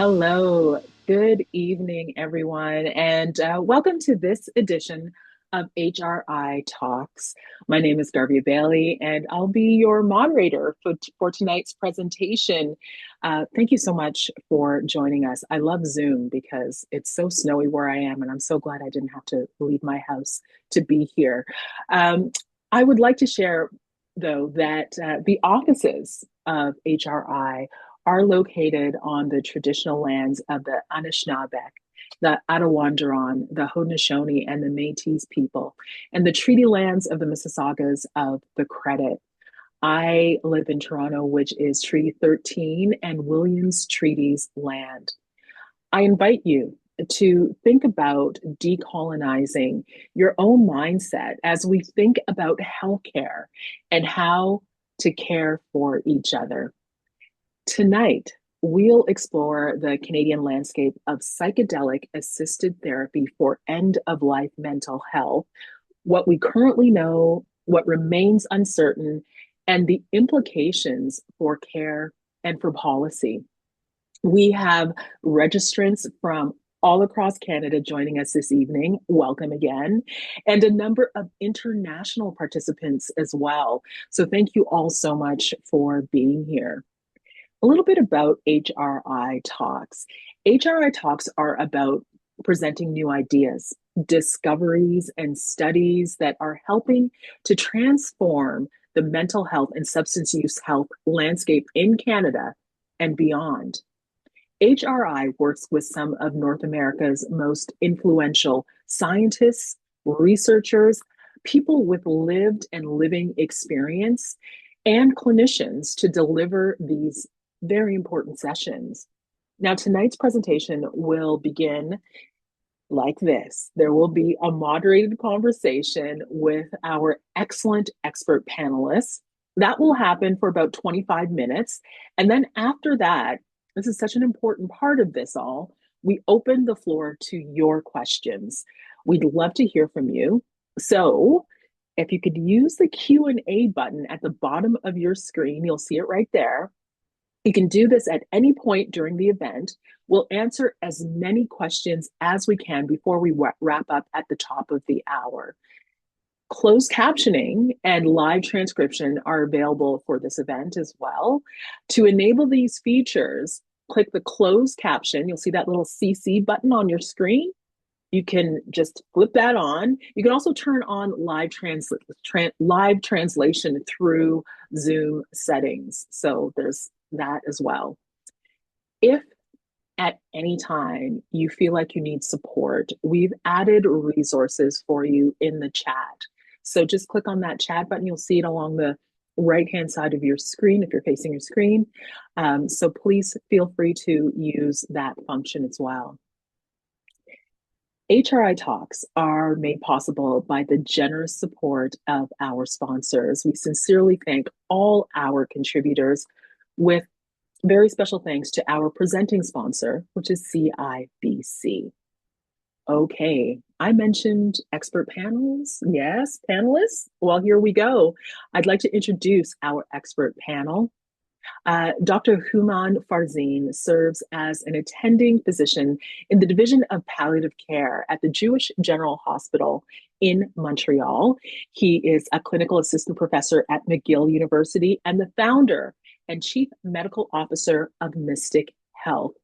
Hello, good evening, everyone, and welcome to this edition of HRI Talks. My name is Garvey Bailey, and I'll be your moderator for tonight's presentation. Thank you so much for joining us. I love Zoom because it's so snowy where I am, and I'm so glad I didn't have to leave my house to be here. I would like to share, though, that the offices of HRI are located on the traditional lands of the Anishinaabe, the Attawandaron, the Haudenosaunee, and the Métis people, and the treaty lands of the Mississaugas of the Credit. I live in Toronto, which is Treaty 13 and Williams Treaties land. I invite you to think about decolonizing your own mindset as we think about healthcare and how to care for each other. Tonight, we'll explore the Canadian landscape of psychedelic-assisted therapy for end-of-life mental health, what we currently know, what remains uncertain, and the implications for care and for policy. We have registrants from all across Canada joining us this evening. Welcome again. And a number of international participants as well. So thank you all so much for being here. A little bit about HRI Talks. HRI Talks are about presenting new ideas, discoveries, and studies that are helping to transform the mental health and substance use health landscape in Canada and beyond. HRI works with some of North America's most influential scientists, researchers, people with lived and living experience, and clinicians to deliver these very important sessions. Now, tonight's presentation will begin like this. There will be a moderated conversation with our excellent expert panelists. That will happen for about 25 minutes. And then after that, this is such an important part of this all, we open the floor to your questions. We'd love to hear from you. So if you could use the Q&A button at the bottom of your screen, you'll see it right there. You can do this at any point during the event. We'll answer as many questions as we can before we wrap up at the top of the hour. Closed captioning and live transcription are available for this event as well. To enable these features, click the closed caption. You'll see that little CC button on your screen. You can just flip that on. You can also turn on live translation through Zoom settings. So there's that as well. If at any time you feel like you need support, we've added resources for you in the chat. So just click on that chat button. You'll see it along the right-hand side of your screen if you're facing your screen. So please feel free to use that function as well. HRI Talks are made possible by the generous support of our sponsors. We sincerely thank all our contributors, with very special thanks to our presenting sponsor, which is CIBC. Okay, I mentioned expert panels. Yes, panelists. Well, here we go. I'd like to introduce our expert panel. Dr. Human Farzin serves as an attending physician in the Division of Palliative Care at the Jewish General Hospital in Montreal. He is a clinical assistant professor at McGill University and the founder and chief medical officer of Mystic Health.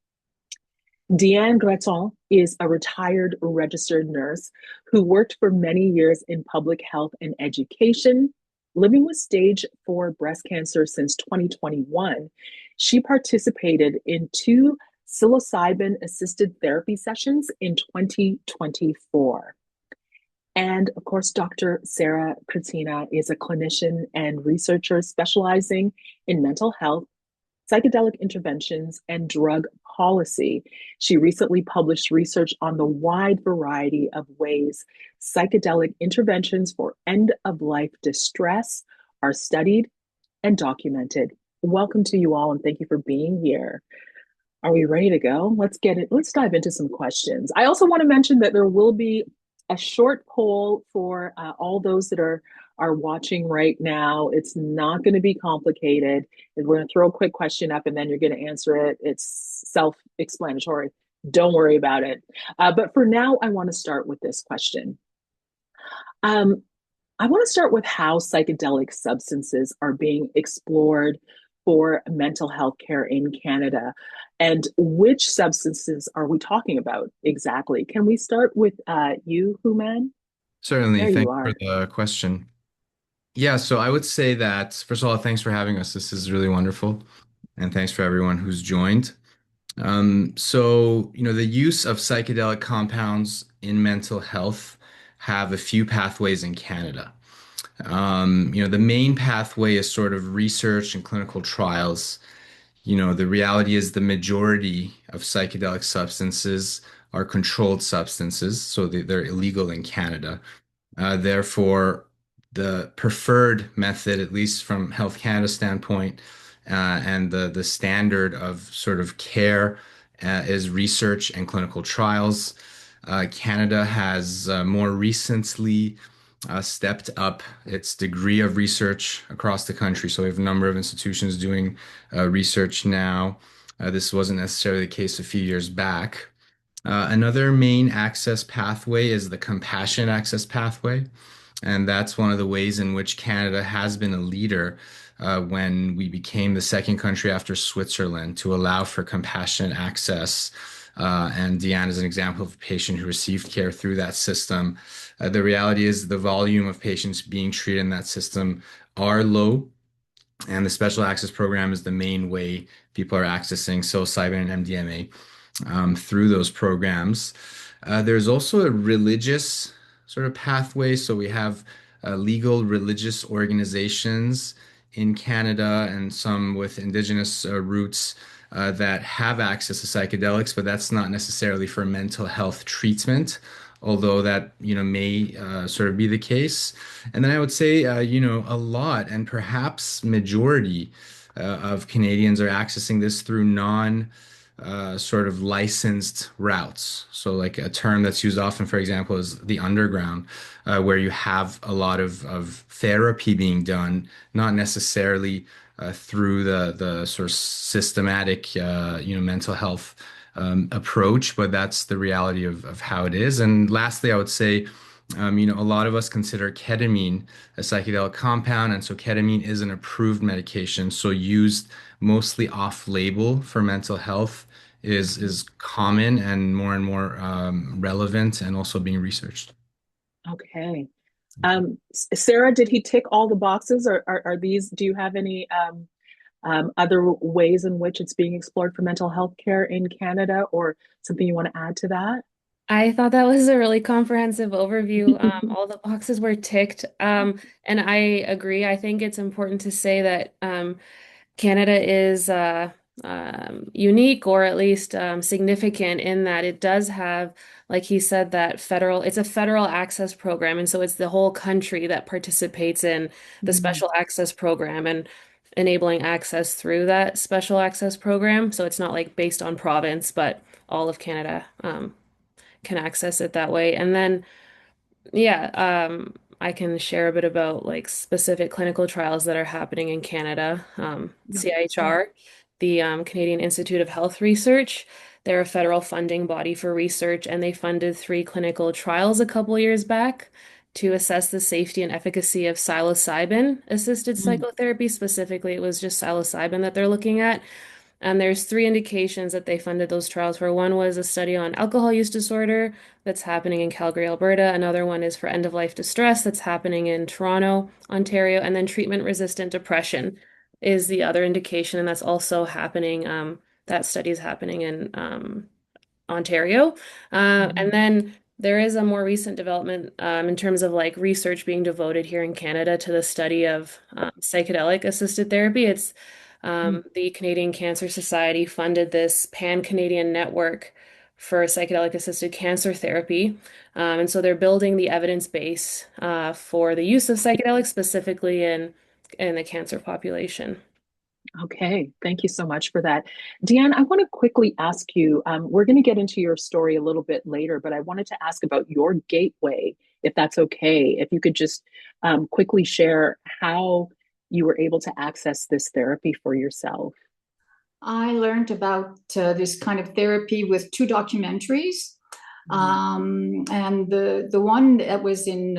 Deanne Greton is a retired registered nurse who worked for many years in public health and education. Living with stage 4 breast cancer since 2021, she participated in 2 psilocybin-assisted therapy sessions in 2024. And of course, Dr. Sarah Kretina is a clinician and researcher specializing in mental health, psychedelic interventions, and drug policy. She recently published research on the wide variety of ways psychedelic interventions for end-of-life distress are studied and documented. Welcome to you all, and thank you for being here. Are we ready to go? Let's get it. Let's dive into some questions. I also want to mention that there will be a short poll for all those that are are watching right now. It's not going to be complicated. We're going to throw a quick question up and then you're going to answer it. It's self-explanatory. Don't worry about it. But for now, I want to start with this question. Um, I want to start with how psychedelic substances are being explored for mental health care in Canada. And which substances are we talking about exactly? Can we start with you, Human? Certainly. There you Thanks for are. the question. Yeah, so I would say that, first of all, thanks for having us. This is really wonderful. And thanks for everyone who's joined. The use of psychedelic compounds in mental health have a few pathways in Canada. The main pathway is sort of research and clinical trials. The reality is the majority of psychedelic substances are controlled substances, so they're illegal in Canada. Therefore, the preferred method, at least from Health Canada's standpoint, and the standard of sort of care, is research and clinical trials. Canada has more recently stepped up its degree of research across the country. So we have a number of institutions doing research now. This wasn't necessarily the case a few years back. Another main access pathway is the compassionate access pathway. And that's one of the ways in which Canada has been a leader when we became the second country after Switzerland to allow for compassionate access. And Deanne is an example of a patient who received care through that system. The reality is the volume of patients being treated in that system are low. And the special access program is the main way people are accessing psilocybin and MDMA through those programs. There's also a religious sort of pathway. So we have legal religious organizations in Canada and some with indigenous roots that have access to psychedelics, but that's not necessarily for mental health treatment, although that may sort of be the case. And then I would say a lot and perhaps majority of Canadians are accessing this through non sort of licensed routes. So, like a term that's used often, for example, is the underground, where you have a lot of therapy being done, not necessarily through the sort of systematic, mental health approach, but that's the reality of how it is. And lastly, I would say, a lot of us consider ketamine a psychedelic compound, and so ketamine is an approved medication, so used mostly off-label for mental health is common and more relevant and also being researched. Okay. Sarah, did he tick all the boxes, or are these, do you have any other ways in which it's being explored for mental health care in Canada, or something you want to add to that? I thought that was a really comprehensive overview. All the boxes were ticked. And I agree. I think it's important to say that Canada is unique, or at least significant, in that it does have, like he said, that it's a federal access program. And so it's the whole country that participates in the Mm, special access program and enabling access through that special access program. So it's not like based on province, but all of Canada can access it that way. And then, yeah, I can share a bit about like specific clinical trials that are happening in Canada. yeah, great. CIHR, the Canadian Institute of Health Research, they're a federal funding body for research, and they funded three clinical trials a couple years back to assess the safety and efficacy of psilocybin-assisted Mm, psychotherapy. Specifically, it was just psilocybin that they're looking at. And there's three indications that they funded those trials for. One was a study on alcohol use disorder that's happening in Calgary, Alberta. Another one is for end-of-life distress that's happening in Toronto, Ontario. And then treatment-resistant depression is the other indication, and that's also happening. That study is happening in Ontario. And mhm, then there is a more recent development in terms of like research being devoted here in Canada to the study of psychedelic-assisted therapy. It's mm. the Canadian Cancer Society funded this pan-Canadian network for psychedelic-assisted cancer therapy. And so they're building the evidence base for the use of psychedelics specifically in the cancer population. Okay, thank you so much for that. Deanne, I want to quickly ask you, we're going to get into your story a little bit later, but I wanted to ask about your gateway if that's okay, if you could just quickly share how you were able to access this therapy for yourself. I learned about this kind of therapy with two documentaries. And the one that was in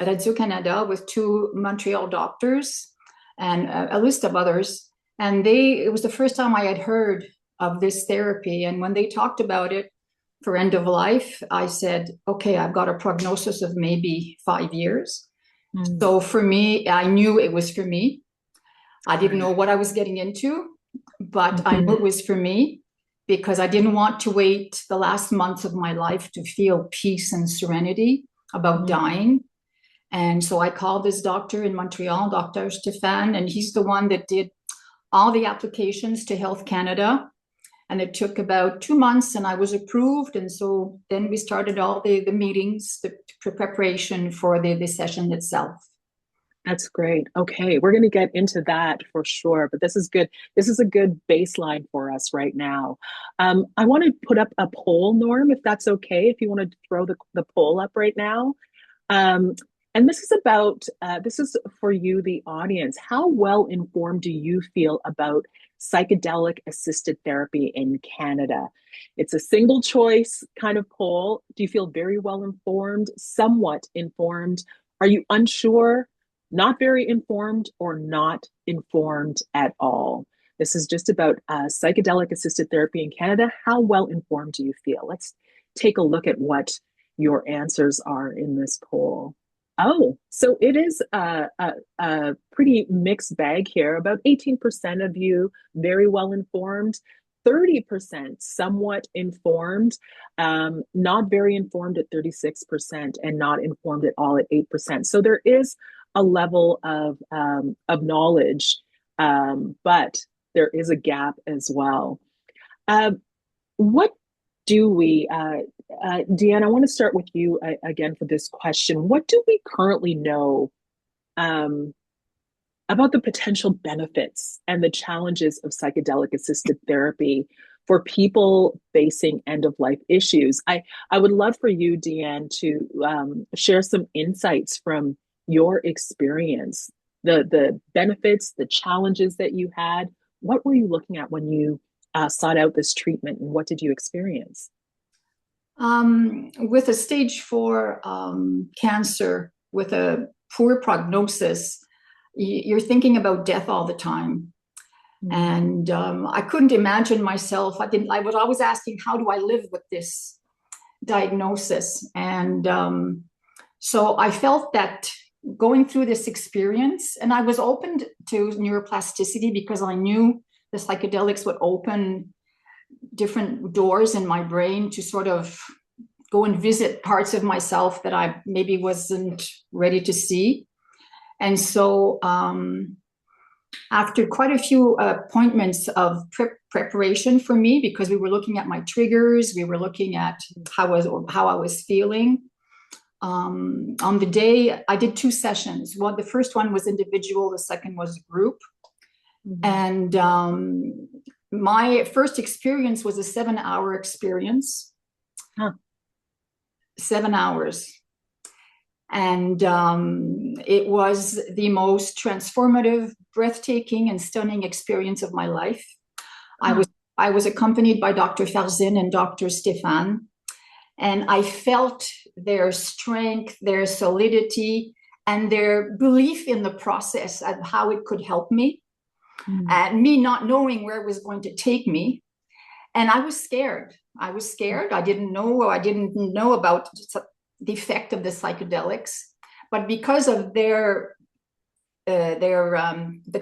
Radio-Canada with two Montreal doctors and a list of others. And it was the first time I had heard of this therapy. And when they talked about it for end of life, I said, okay, I've got a prognosis of maybe 5 years. So for me, I knew it was for me. I didn't know what I was getting into, but I knew it was for me because I didn't want to wait the last months of my life to feel peace and serenity about dying. And so I called this doctor in Montreal, Dr. Stéphane, and he's the one that did all the applications to Health Canada. And it took about 2 months and I was approved. And so then we started all the meetings, the preparation for the session itself. That's great. Okay, we're going to get into that for sure, but this is good. This is a good baseline for us right now. I want to put up a poll, Norm, if that's okay, if you want to throw the poll up right now. And this is about, this is for you, the audience. How well informed do you feel about psychedelic-assisted therapy in Canada? It's a single choice kind of poll. Do you feel very well informed, somewhat informed? Are you unsure? Not very informed, or not informed at all? This is just about psychedelic assisted therapy in Canada. How well informed do you feel? Let's take a look at what your answers are in this poll. Oh, so it is a pretty mixed bag here. About 18% of you very well informed, 30% somewhat informed, not very informed at 36%, and not informed at all at 8%. So there is a level of knowledge, but there is a gap as well. What do we, Deanne, I want to start with you again for this question. What do we currently know about the potential benefits and the challenges of psychedelic-assisted therapy for people facing end-of-life issues? I would love for you, Deanne, to share some insights from your experience, the benefits, the challenges that you had. What were you looking at when you sought out this treatment, and what did you experience? With a stage 4 cancer, with a poor prognosis, you're thinking about death all the time. And I couldn't imagine myself. I was always asking, how do I live with this diagnosis? And so I felt that going through this experience, and I was open to neuroplasticity because I knew the psychedelics would open different doors in my brain to sort of go and visit parts of myself that I maybe wasn't ready to see. And so after quite a few appointments of preparation for me, because we were looking at my triggers, we were looking at how I was feeling. On the day, I did 2 sessions. The first one was individual, the second was group. And my first experience was a 7-hour experience. 7 hours. And it was the most transformative, breathtaking, and stunning experience of my life. I was accompanied by Dr. Farzin and Dr. Stéphane, and I felt their strength, their solidity, and their belief in the process and how it could help me, and me not knowing where it was going to take me. And I was scared. I didn't know about the effect of the psychedelics, but because of the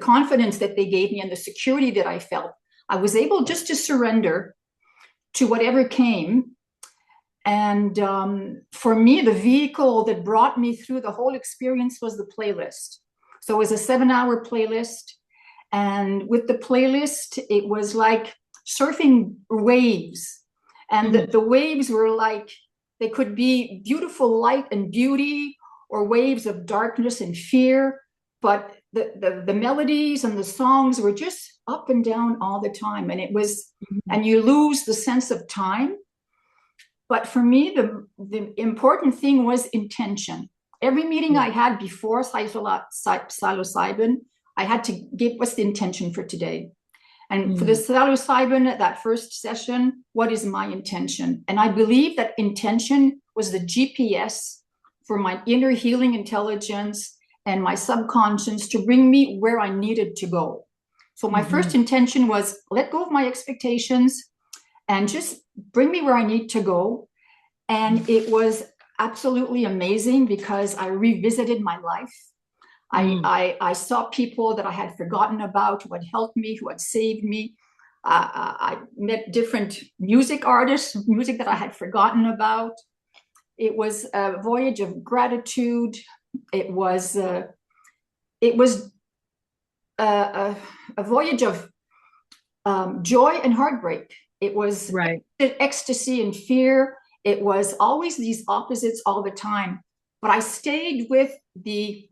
confidence that they gave me and the security that I felt, I was able just to surrender to whatever came. And for me, the vehicle that brought me through the whole experience was the playlist. So it was a 7-hour playlist. And with the playlist, it was like surfing waves. And the waves were like, they could be beautiful light and beauty, or waves of darkness and fear. But the melodies and the songs were just up and down all the time. And it was, and you lose the sense of time. But for me, the important thing was intention. Every meeting Yeah. I had before psilocybin, I had to give what's the intention for today. And for the Mm. psilocybin, that first session, what is my intention? And I believe that intention was the GPS for my inner healing intelligence and my subconscious to bring me where I needed to go. So my Hmm. first intention was let go of my expectations and just bring me where I need to go. And it was absolutely amazing because I revisited my life. Mm. I saw people that I had forgotten about who had helped me, who had saved me. I met different music artists, music that I had forgotten about. It was a voyage of gratitude. It was it was a voyage of joy and heartbreak. It was Right. ecstasy and fear. It was always these opposites all the time. But I stayed with the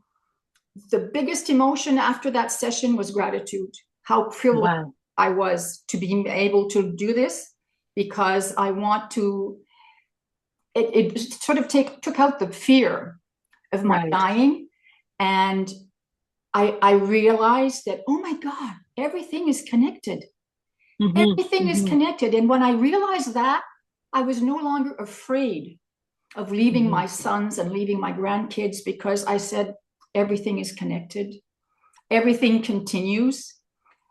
biggest emotion after that session was gratitude. How privileged Wow. I was to be able to do this because I want to. It sort of took out the fear of my Right. dying, and I realized that oh my God, everything is connected. Hmm. Everything is Hmm. connected. And when I realized that, I was no longer afraid of leaving Hmm. my sons and leaving my grandkids because I said, everything is connected, everything continues.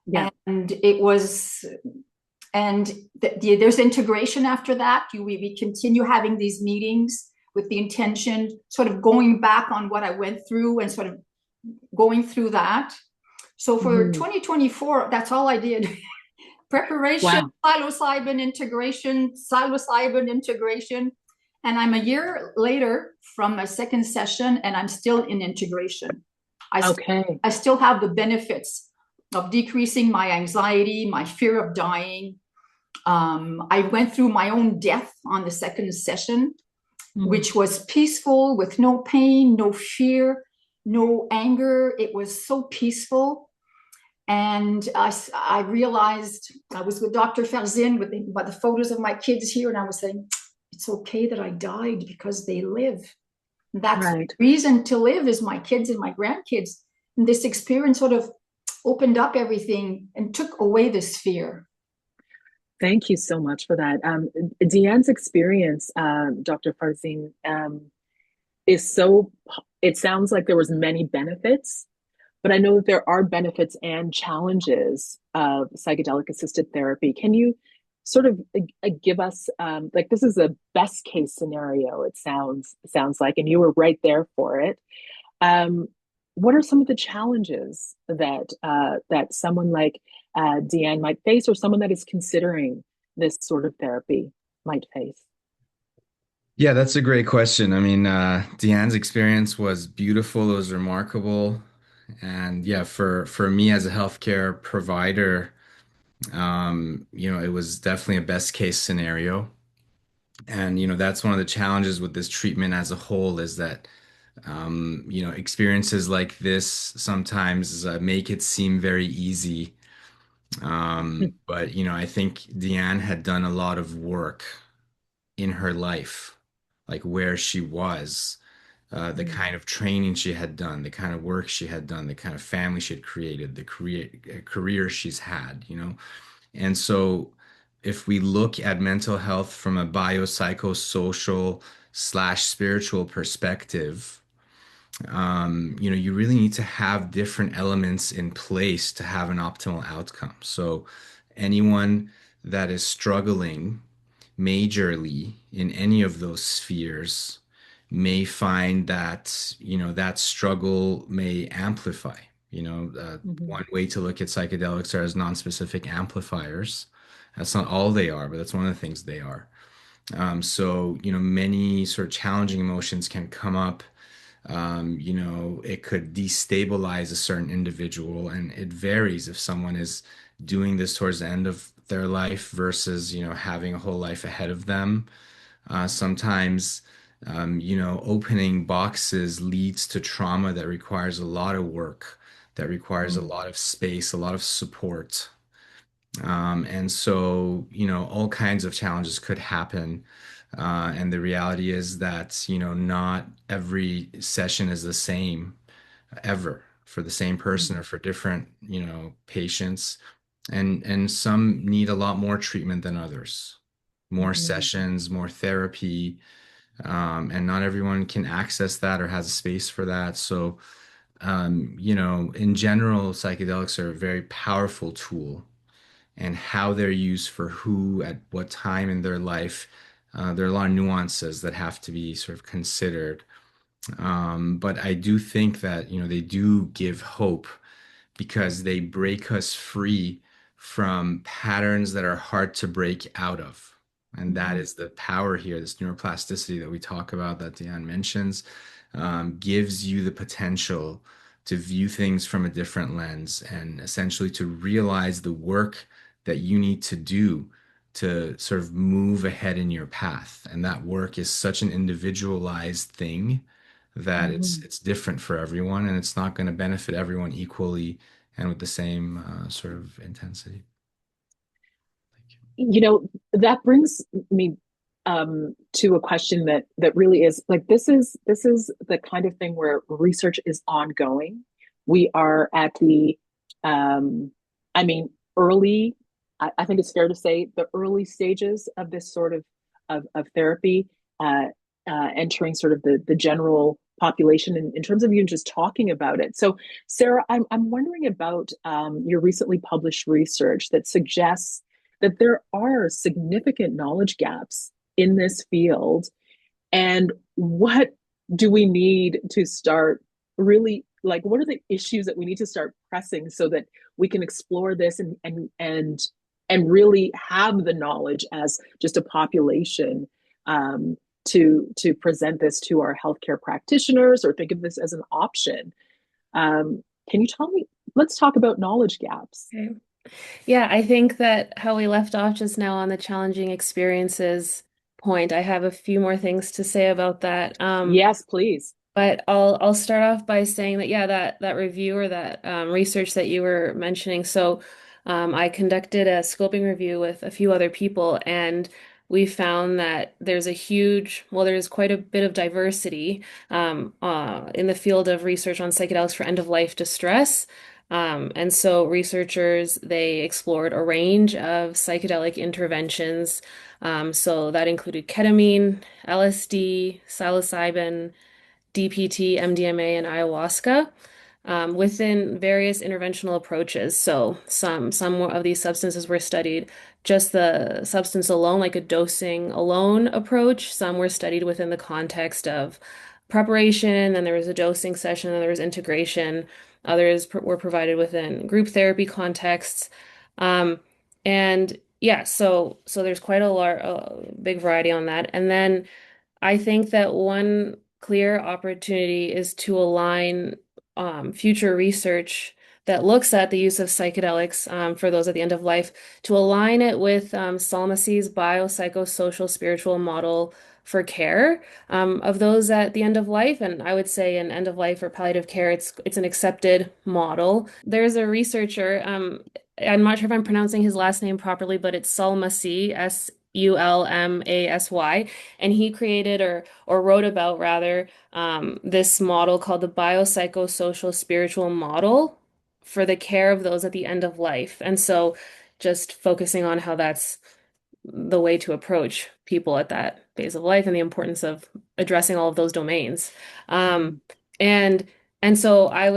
Yeah. And it was, and there's integration after that. We continue having these meetings with the intention, sort of going back on what I went through and sort of going through that. So for Hmm. 2024, that's all I did. Preparation, Wow. psilocybin integration. And I'm a year later from my second session, and I'm still in integration. I, Okay. I still have the benefits of decreasing my anxiety, my fear of dying. I went through my own death on the second session, Mm. which was peaceful with no pain, no fear, no anger. It was so peaceful. And I realized I was with Dr. Farzin with the photos of my kids here, and I was saying, it's okay that I died because they live. That's the Right. reason to live is my kids and my grandkids. And this experience sort of opened up everything and took away this fear. Thank you so much for that. Deanne's experience, Dr. Farzin, is so, it sounds like there was many benefits, but I know that there are benefits and challenges of psychedelic assisted therapy. Can you sort of give us like this is a best case scenario, it sounds like, and you were right there for it. Um, what are some of the challenges that someone like Deanne might face, or someone that is considering this sort of therapy might face? Yeah, that's a great question. I mean, Deanne's experience was beautiful, it was remarkable. And yeah, for me as a healthcare provider, it was definitely a best case scenario. And that's one of the challenges with this treatment as a whole is that experiences like this sometimes make it seem very easy. But I think Deanne had done a lot of work in her life, like where she was, the kind of training she had done, the kind of work she had done, the kind of family she had created, the career she's had, And so if we look at mental health from a biopsychosocial slash spiritual perspective, you really need to have different elements in place to have an optimal outcome. So anyone that is struggling majorly in any of those spheres may find that, that struggle may amplify. Mhm. One way to look at psychedelics are as non-specific amplifiers. That's not all they are, but that's one of the things they are. So, many sort of challenging emotions can come up. It could destabilize a certain individual, and it varies if someone is doing this towards the end of their life versus, having a whole life ahead of them. Sometimes, opening boxes leads to trauma that requires a lot of work, that requires a Mm. lot of space, a lot of support. And so, all kinds of challenges could happen. And the reality is that, not every session is the same ever for the same person or for different, patients. And some need a lot more treatment than others, more Mhm. sessions, more therapy. And not everyone can access that or has a space for that. So, in general, psychedelics are a very powerful tool, and how they're used for who at what time in their life, there are a lot of nuances that have to be sort of considered. But I do think that, they do give hope because they break us free from patterns that are hard to break out of. And that Mhm. is the power here, this neuroplasticity that we talk about, that Diane mentions, gives you the potential to view things from a different lens and essentially to realize the work that you need to do to sort of move ahead in your path. And that work is such an individualized thing that it's Mhm. it's different for everyone, and it's not going to benefit everyone equally and with the same sort of intensity. You know, that brings me to a question that really is like this is the kind of thing where research is ongoing. We are at the um, I mean, early. I think it's fair to say the early stages of this sort of therapy, uh, entering sort of the general population in terms of even just talking about it. So, Sarah, I'm wondering about your recently published research that suggests that there are significant knowledge gaps in this field. And what do we need to start really, like, what are the issues that we need to start pressing so that we can explore this and really have the knowledge as just a population, to present this to our healthcare practitioners or think of this as an option. Can you tell me? Let's talk about knowledge gaps. Okay. Yeah, I think that how we left off just now on the challenging experiences point, I have a few more things to say about that. Yes, please. But I'll start off by saying that yeah, that review or that research that you were mentioning. So I conducted a scoping review with a few other people, and we found that there's quite a bit of diversity in the field of research on psychedelics for end-of-life distress. And so researchers, they explored a range of psychedelic interventions. So that included ketamine, LSD, psilocybin, DPT, MDMA, and ayahuasca within various interventional approaches. So some of these substances were studied just the substance alone, like a dosing alone approach. Some were studied within the context of preparation, then there was a dosing session, then there was integration. Others were provided within group therapy contexts. Um, and yeah, so there's quite a big variety on that. And then I think that one clear opportunity is to align future research that looks at the use of psychedelics for those at the end of life, to align it with Salmacy's biopsychosocial spiritual model for care of those at the end of life. And I would say in end of life or palliative care, it's an accepted model. There's a researcher, I'm not sure if I'm pronouncing his last name properly, but it's Salmasy, Sulmasy, and he created or wrote about rather this model called the biopsychosocial spiritual model for the care of those at the end of life. And so just focusing on how that's the way to approach people at that phase of life and the importance of addressing all of those domains. Um, Mm, and and so I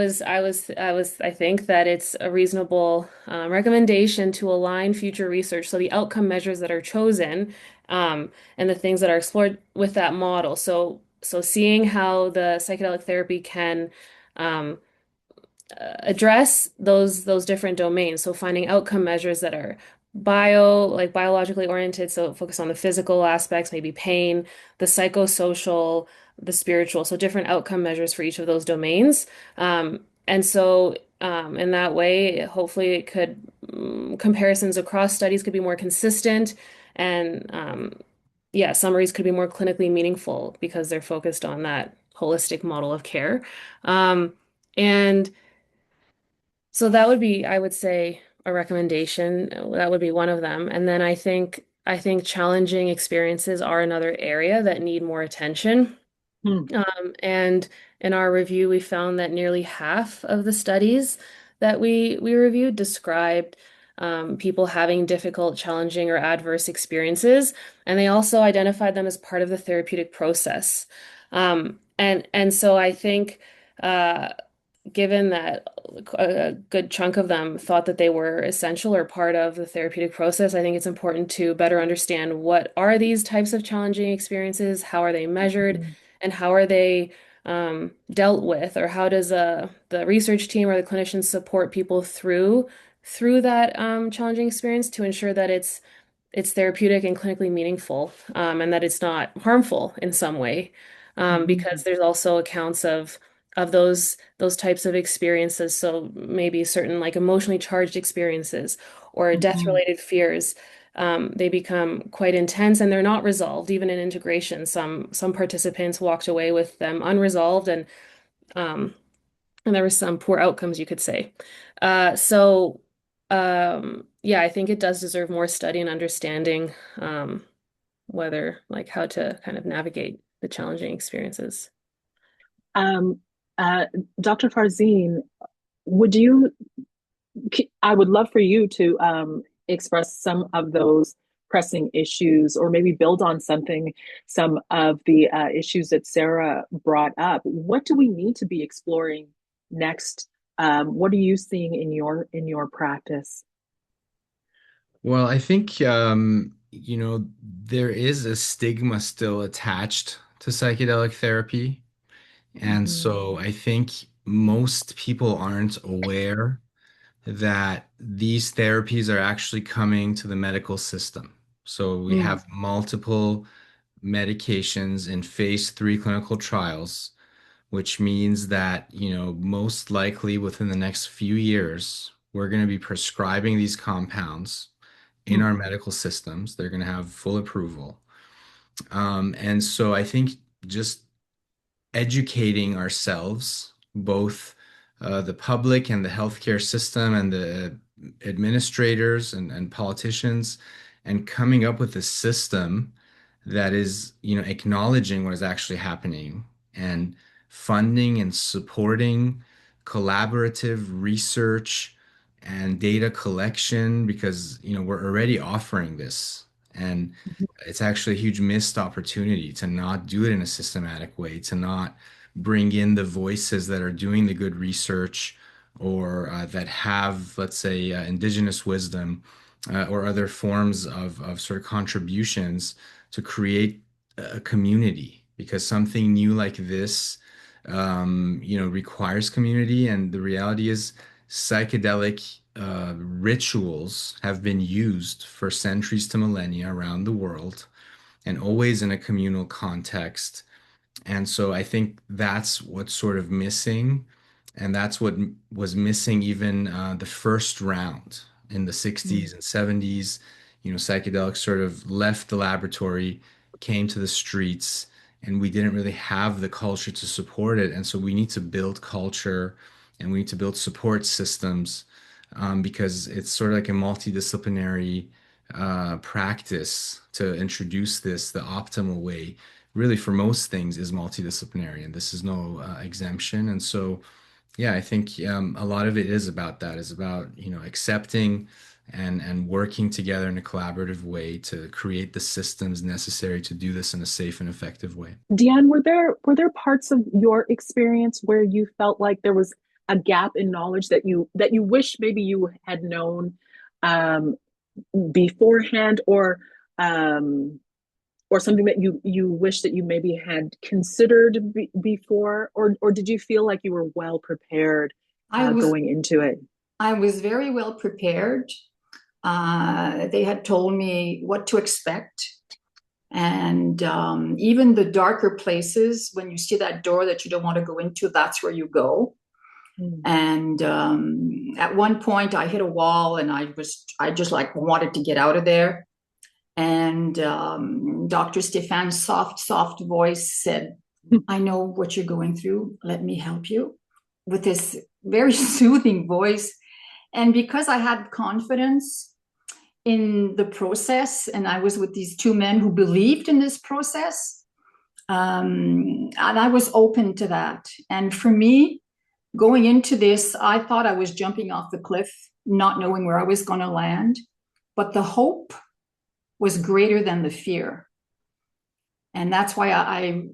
think that it's a reasonable recommendation to align future research. So the outcome measures that are chosen and the things that are explored with that model. So seeing how the psychedelic therapy can um, address those different domains. So finding outcome measures that are like biologically oriented, so focus on the physical aspects, maybe pain, the psychosocial, the spiritual, so different outcome measures for each of those domains. And so in that way, hopefully it could comparisons across studies could be more consistent and yeah, summaries could be more clinically meaningful because they're focused on that holistic model of care. And so that would be, I would say, a recommendation. That would be one of them. And then I think I think challenging experiences are another area that need more attention. Hmm. And in our review, we found that nearly half of the studies that we reviewed described people having difficult, challenging, or adverse experiences, and they also identified them as part of the therapeutic process. And so I think given that a good chunk of them thought that they were essential or part of the therapeutic process, I think it's important to better understand what are these types of challenging experiences, how are they measured, Hmm. and how are they dealt with, or how does the research team or the clinicians support people through that challenging experience to ensure that it's therapeutic and clinically meaningful, and that it's not harmful in some way, because Hmm. there's also accounts of those types of experiences. So maybe certain like emotionally charged experiences or Hmm. death-related fears, they become quite intense and they're not resolved. Even in integration, some participants walked away with them unresolved, um, and there were some poor outcomes, you could say. Yeah, I think it does deserve more study and understanding, whether like how to kind of navigate the challenging experiences. Um, uh, Dr. Farzine, would you I would love for you to express some of those pressing issues or maybe build on some of the issues that Sarah brought up. What do we need to be exploring next? What are you seeing in your practice? Well, I think there is a stigma still attached to psychedelic therapy. And Mhm. so I think most people aren't aware that these therapies are actually coming to the medical system. So we Mm. have multiple medications in phase 3 clinical trials, which means that, most likely within the next few years, we're going to be prescribing these compounds in Mm. our medical systems. They're going to have full approval. And so I think just educating ourselves, both the public and the healthcare system and the administrators and politicians, and coming up with a system that is, acknowledging what is actually happening and funding and supporting collaborative research and data collection because, we're already offering this. And it's actually a huge missed opportunity to not do it in a systematic way, to not bring in the voices that are doing the good research or that have, let's say, indigenous wisdom or other forms of sort of contributions to create a community. Because something new like this, requires community. And the reality is, psychedelic rituals have been used for centuries to millennia around the world and always in a communal context. And so I think that's what's sort of missing. And that's what was missing even the first round in the Mm. 60s and 70s. Psychedelics sort of left the laboratory, came to the streets, and we didn't really have the culture to support it. And so we need to build culture and we need to build support systems because it's sort of like a multidisciplinary practice to introduce this the optimal way really for most things is multidisciplinary, and this is no exemption. And so, yeah, I think a lot of it is about that, is about, accepting and working together in a collaborative way to create the systems necessary to do this in a safe and effective way. Deanne, were there parts of your experience where you felt like there was a gap in knowledge that you wish maybe you had known um, beforehand, um, or something that you wish that you maybe had considered before, or did you feel like you were well prepared I was going into it? I was very well prepared. They had told me what to expect. And even the darker places, when you see that door that you don't want to go into, that's where you go. Mm. And at one point, I hit a wall, and I just like wanted to get out of there. And Dr. Stephane's soft voice said, "I know what you're going through. Let me help you," with this very soothing voice. And because I had confidence, in the process, and I was with these two men who believed in this process. And I was open to that. And for me, going into this, I thought I was jumping off the cliff, not knowing where I was going to land. But the hope was greater than the fear. And that's why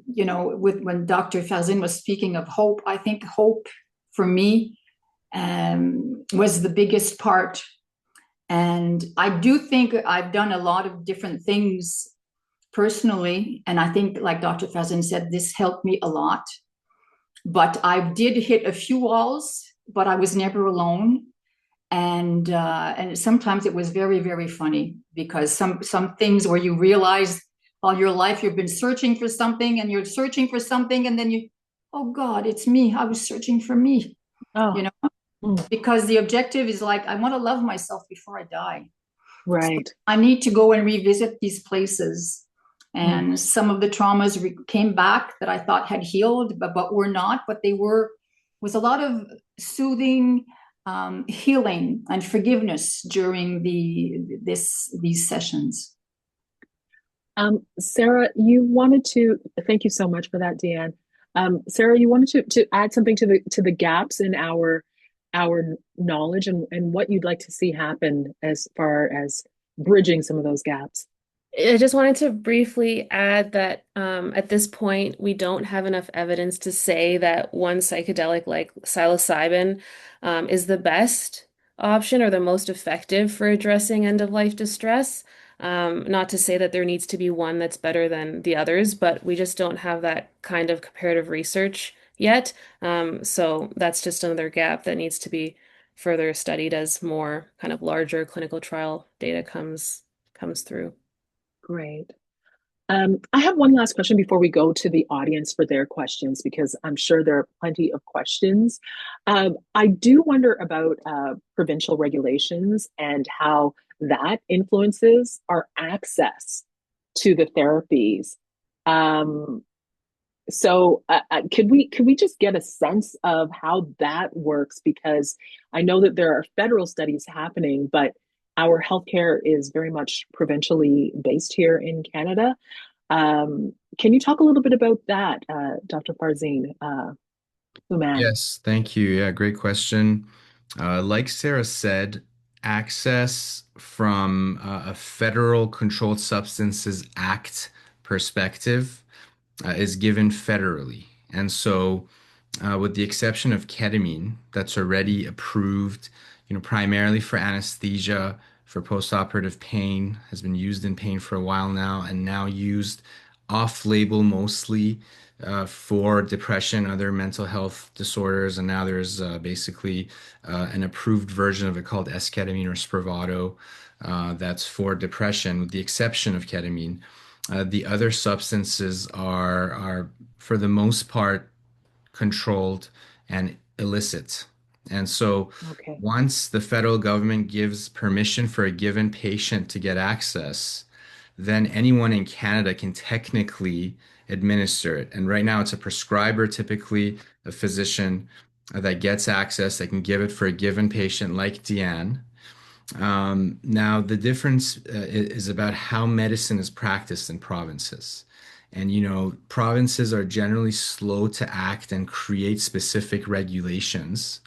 when Dr. Fazin was speaking of hope, I think hope for me was the biggest part. And I do think I've done a lot of different things personally. And I think, like Dr. Fazin said, this helped me a lot. But I did hit a few walls, but I was never alone. And sometimes it was very, very funny, because some things where you realize all your life you've been searching for something, and you're searching for something, and then oh God, it's me. I was searching for me. Oh. Because the objective is like, I want to love myself before I die. Right. So I need to go and revisit these places. And some of the traumas came back that I thought had healed, but were not. But they was a lot of soothing, healing, and forgiveness during these sessions. Sarah, thank you so much for that, Deanne. Sarah, you wanted to add something to the gaps in our knowledge and what you'd like to see happen as far as bridging some of those gaps. I just wanted to briefly add that at this point, we don't have enough evidence to say that one psychedelic like psilocybin is the best option or the most effective for addressing end-of-life distress. Not to say that there needs to be one that's better than the others, but we just don't have that kind of comparative research yet. So that's just another gap that needs to be further studied as more kind of larger clinical trial data comes through. Great. I have one last question before we go to the audience for their questions, because I'm sure there are plenty of questions. I do wonder about provincial regulations and how that influences our access to the therapies. So could we just get a sense of how that works? Because I know that there are federal studies happening, but our healthcare is very much provincially based here in Canada. Can you talk a little bit about that, Dr. Farzin? Human? Yes, thank you. Yeah, great question. Like Sarah said, access from a Federal Controlled Substances Act perspective is given federally. And so, with the exception of ketamine, that's already approved, primarily for anesthesia, for postoperative pain, has been used in pain for a while now, and now used off-label mostly for depression, other mental health disorders, and now there's basically an approved version of it called esketamine or Spravato that's for depression, with the exception of ketamine. The other substances are, for the most part, controlled and illicit. And so Okay. once the federal government gives permission for a given patient to get access, then anyone in Canada can technically administer it. And right now it's a prescriber, typically a physician, that gets access. They can give it for a given patient like Deanne. Now, the difference is about how medicine is practiced in provinces. And, provinces are generally slow to act and create specific regulations.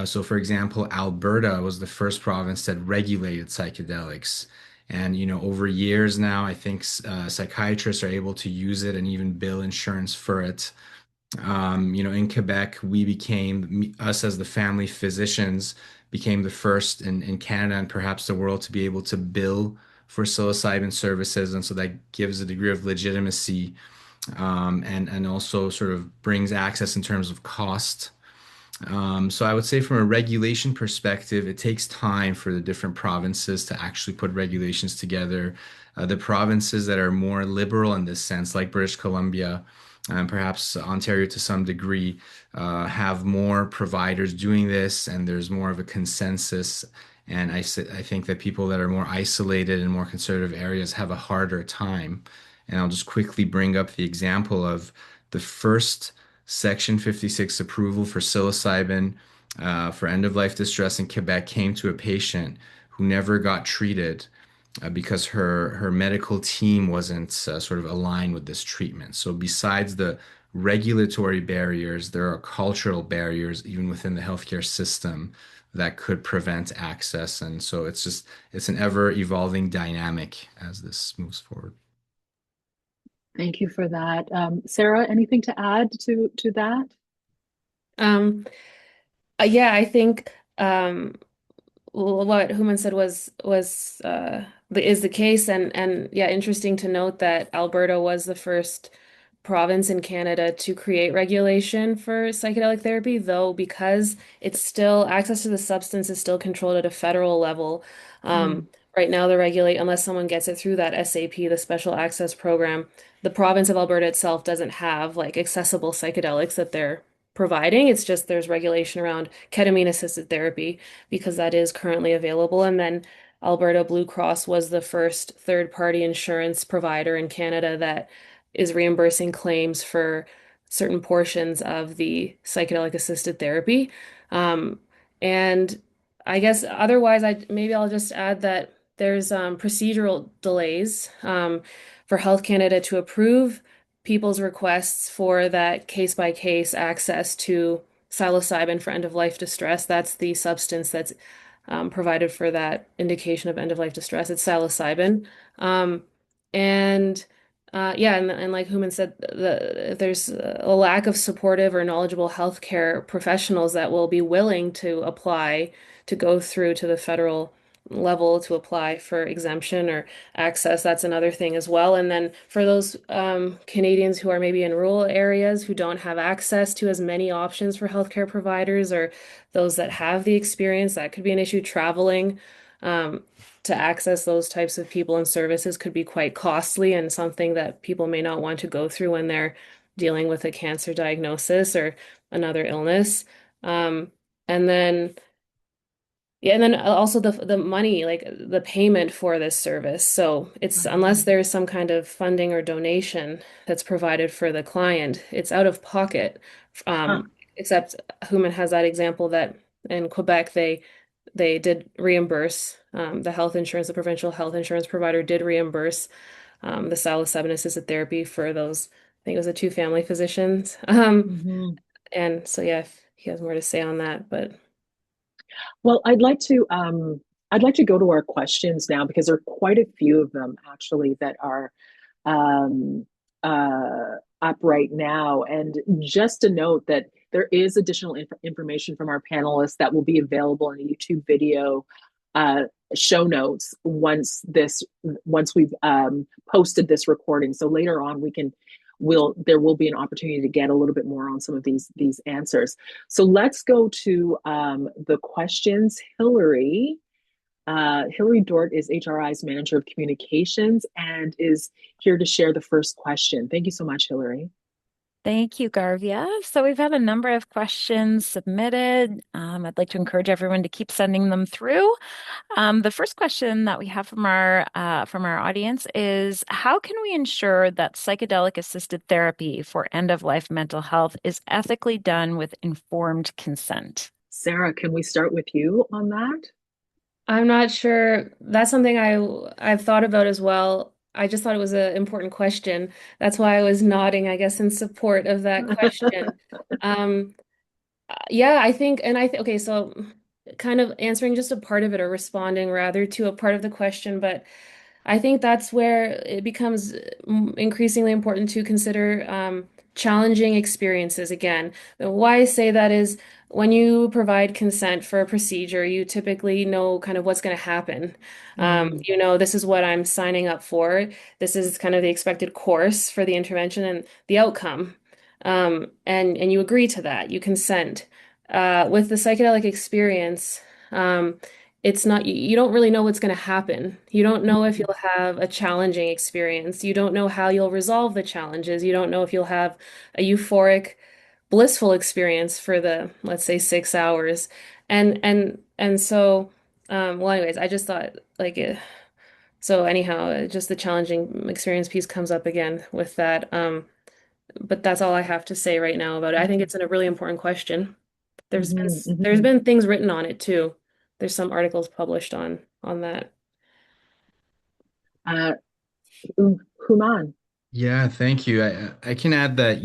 So, for example, Alberta was the first province that regulated psychedelics. And, over years now, I think psychiatrists are able to use it and even bill insurance for it. In Quebec, us as the family physicians became the first in Canada and perhaps the world to be able to bill for psilocybin services. And so that gives a degree of legitimacy, and also sort of brings access in terms of cost. So I would say from a regulation perspective, it takes time for the different provinces to actually put regulations together. The provinces that are more liberal in this sense, like British Columbia, and perhaps Ontario to some degree, have more providers doing this, and there's more of a consensus. And I think that people that are more isolated in more conservative areas have a harder time. And I'll just quickly bring up the example of the first Section 56 approval for psilocybin for end-of-life distress in Quebec came to a patient who never got treated because her medical team wasn't sort of aligned with this treatment. So besides the regulatory barriers, there are cultural barriers even within the healthcare system that could prevent access. And so it's an ever evolving dynamic as this moves forward. Thank you for that. Sarah, anything to add to that? Um, yeah, I think what Human said is the case, and yeah, interesting to note that Alberta was the first province in Canada to create regulation for psychedelic therapy, though because it's still access to the substance is still controlled at a federal level. Mm, Right now, the regulate unless someone gets it through that SAP, the Special Access Program, the province of Alberta itself doesn't have like accessible psychedelics that they're providing. It's just there's regulation around ketamine assisted therapy because that is currently available. And then Alberta Blue Cross was the first third party insurance provider in Canada that is reimbursing claims for certain portions of the psychedelic assisted therapy. Um, and I guess otherwise, maybe I'll just add that there's procedural delays for Health Canada to approve people's requests for that case by case access to psilocybin for end of life distress. That's the substance that's provided for that indication of end of life distress. It's psilocybin. Um, and yeah, and like Human said, there's a lack of supportive or knowledgeable healthcare professionals that will be willing to apply to go through to the federal level to apply for exemption or access. That's another thing as well. And then for those Canadians who are maybe in rural areas who don't have access to as many options for healthcare providers, or those that have the experience, that could be an issue. Traveling to access those types of people and services could be quite costly and something that people may not want to go through when they're dealing with a cancer diagnosis or another illness. Um, and then yeah, and then also the money, like the payment for this service. So it's unless mhm. there's some kind of funding or donation that's provided for the client, it's out of pocket. Huh. Except Human has that example that in Quebec they did reimburse the health insurance, the provincial health insurance provider did reimburse the psilocybin assisted therapy for those. I think it was the two family physicians. Mhm. And so yeah, if he has more to say on that, but. Well, I'd like to go to our questions now because there are quite a few of them actually that are um, up right now. And just to note that there is additional information from our panelists that will be available in a YouTube video uh, show notes once we've posted this recording. So later on, there will be an opportunity to get a little bit more on some of these answers. So let's go to the questions. Hillary Dort is HRI's Manager of Communications and is here to share the first question. Thank you so much, Hillary. Thank you, Garvia. So we've had a number of questions submitted. I'd like to encourage everyone to keep sending them through. The first question that we have from our audience is, how can we ensure that psychedelic-assisted therapy for end-of-life mental health is ethically done with informed consent? Sarah, can we start with you on that? I'm not sure. That's something I've thought about as well. I just thought it was an important question. That's why I was nodding, I guess, in support of that question. Um, yeah, I think, and okay, so kind of answering just a part of it or responding rather to a part of the question, but I think that's where it becomes increasingly important to consider challenging experiences again. Why I say that is when you provide consent for a procedure, you typically know kind of what's going to happen. Mm, You know, this is what I'm signing up for. This is kind of the expected course for the intervention and the outcome. And you agree to that. You consent. With the psychedelic experience, it's not, you don't really know what's going to happen. You don't know if mm, you'll have a challenging experience. You don't know how you'll resolve the challenges. You don't know if you'll have a euphoric, blissful experience for the, let's say, 6 hours. And so, well, anyways, I just thought like so anyhow, just the challenging experience piece comes up again with that. But that's all I have to say right now about it. I think it's a really important question. mhm, There's mhm. been things written on it too. There's some articles published on that. Uh, Human. Yeah, thank you. I can add that,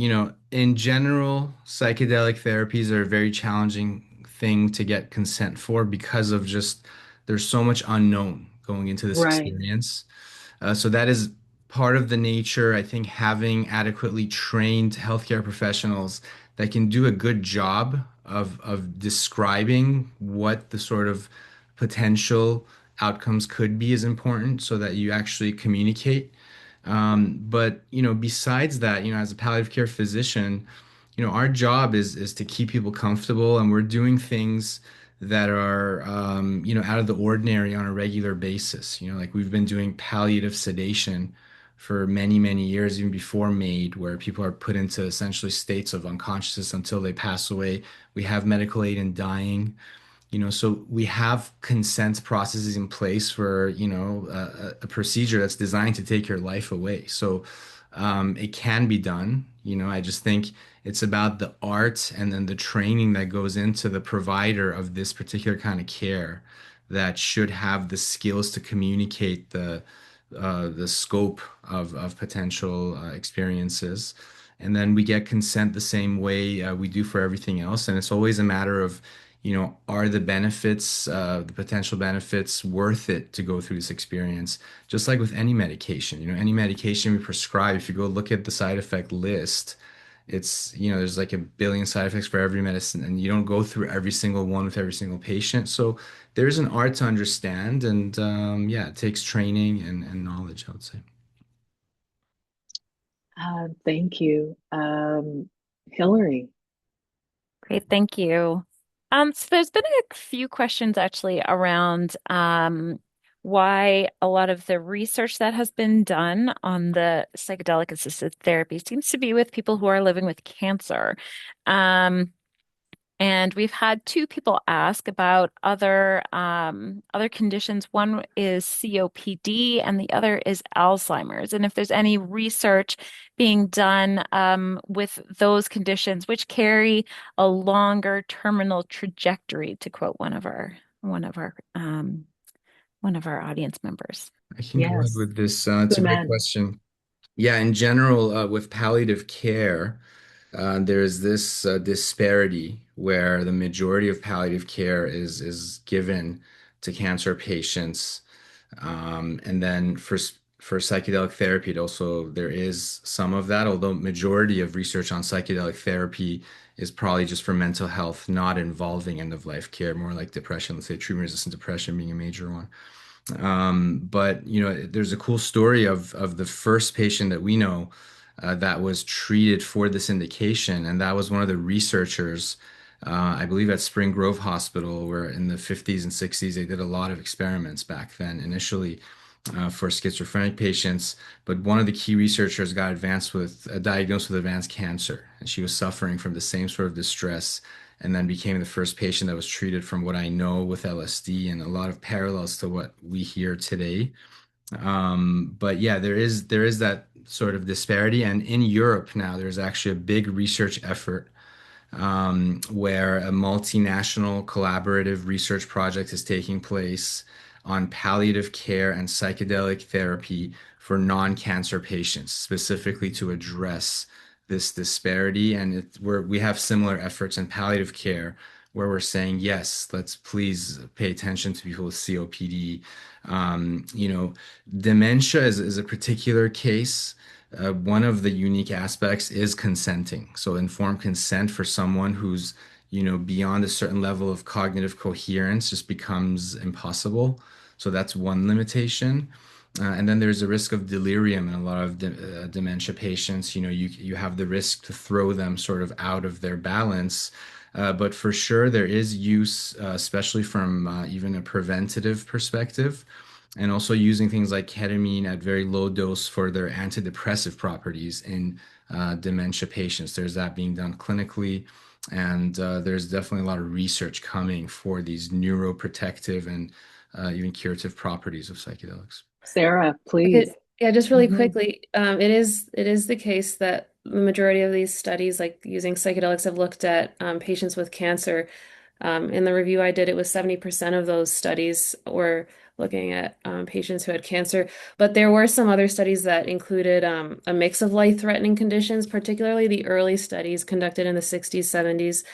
in general, psychedelic therapies are a very challenging thing to get consent for because of just there's so much unknown going into this Right. experience. So that is part of the nature. I think having adequately trained healthcare professionals that can do a good job of describing what the sort of potential outcomes could be is important so that you actually communicate. But besides that, as a palliative care physician, our job is to keep people comfortable, and we're doing things that are out of the ordinary on a regular basis. Like we've been doing palliative sedation for many, many years, even before MAID, where people are put into essentially states of unconsciousness until they pass away. We have medical aid in dying. So we have consent processes in place for, a procedure that's designed to take your life away. So it can be done. I just think it's about the art and then the training that goes into the provider of this particular kind of care that should have the skills to communicate the scope of potential experiences. And then we get consent the same way we do for everything else. And it's always a matter of are the benefits, the potential benefits worth it to go through this experience? Just like with any medication, any medication we prescribe, if you go look at the side effect list, it's, there's like a billion side effects for every medicine, and you don't go through every single one with every single patient. So there's an art to understand, and yeah, it takes training and knowledge, I would say. Thank you. Hillary. Great, thank you. So there's been a few questions actually around why a lot of the research that has been done on the psychedelic assisted therapy seems to be with people who are living with cancer. Um, And we've had two people ask about other conditions. One is COPD and the other is Alzheimer's. And if there's any research being done with those conditions, which carry a longer terminal trajectory, to quote one of our audience members. I can go ahead Yes. with this. It's a great Human. question. Yeah, in general, with palliative care, there's this disparity where the majority of palliative care is given to cancer patients, and then for psychedelic therapy, it also there is some of that. Although majority of research on psychedelic therapy is probably just for mental health, not involving end of life care, more like depression. Let's say treatment-resistant depression being a major one. But there's a cool story of the first patient that we know that was treated for this indication, and that was one of the researchers, I believe at Spring Grove Hospital, where in the 50s and 60s they did a lot of experiments back then, initially for schizophrenic patients. But one of the key researchers got diagnosed with advanced cancer, and she was suffering from the same sort of distress and then became the first patient that was treated from what I know with LSD and a lot of parallels to what we hear today. But yeah, there is that sort of disparity. And in Europe now, there's actually a big research effort where a multinational collaborative research project is taking place on palliative care and psychedelic therapy for non-cancer patients, specifically to address this disparity. And we have similar efforts in palliative care where we're saying, yes, let's please pay attention to people with COPD. Dementia is a particular case. One of the unique aspects is consenting. So informed consent for someone who's, beyond a certain level of cognitive coherence just becomes impossible. So that's one limitation. And then there's a risk of delirium in a lot of dementia patients. You have the risk to throw them sort of out of their balance. But for sure, there is use, especially from even a preventative perspective, and also using things like ketamine at very low dose for their antidepressive properties in dementia patients. There's that being done clinically, and there's definitely a lot of research coming for these neuroprotective and even curative properties of psychedelics. Sarah, please. Okay, yeah, just really Mhm. quickly, it is the case that the majority of these studies, like using psychedelics, have looked at patients with cancer. In the review I did, it was 70% of those studies were looking at patients who had cancer. But there were some other studies that included a mix of life-threatening conditions, particularly the early studies conducted in the 60s, 70s.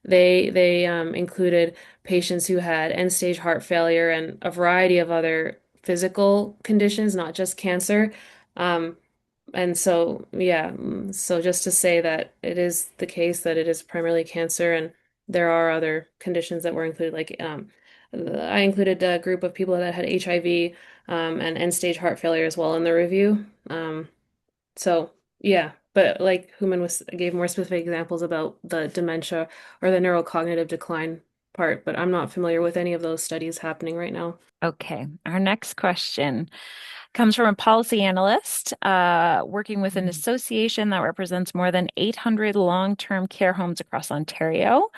They included patients who had end-stage heart failure and a variety of other physical conditions, not just cancer. Um, and so, yeah, so just to say that it is the case that it is primarily cancer, and there are other conditions that were included, like I included a group of people that had HIV and end-stage heart failure as well in the review. So yeah, but like Human gave more specific examples about the dementia or the neurocognitive decline part, but I'm not familiar with any of those studies happening right now. Okay, our next question comes from a policy analyst working with an association that represents more than 800 long-term care homes across Ontario.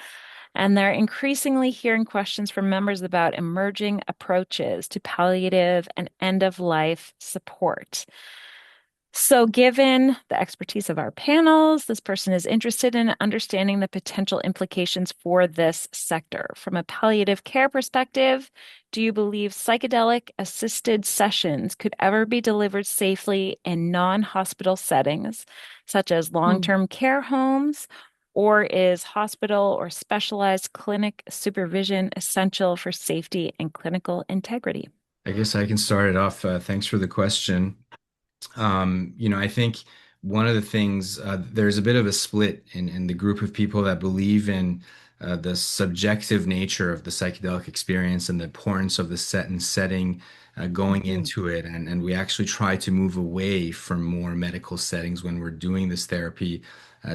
And they're increasingly hearing questions from members about emerging approaches to palliative and end-of-life support. So, given the expertise of our panels, this person is interested in understanding the potential implications for this sector. From a palliative care perspective, do you believe psychedelic-assisted sessions could ever be delivered safely in non-hospital settings, such as long-term care homes, or is hospital or specialized clinic supervision essential for safety and clinical integrity? I guess I can start it off. Thanks for the question. I think one of the things, there's a bit of a split in the group of people that believe in the subjective nature of the psychedelic experience and the importance of the set and setting going into it. And we actually try to move away from more medical settings when we're doing this therapy.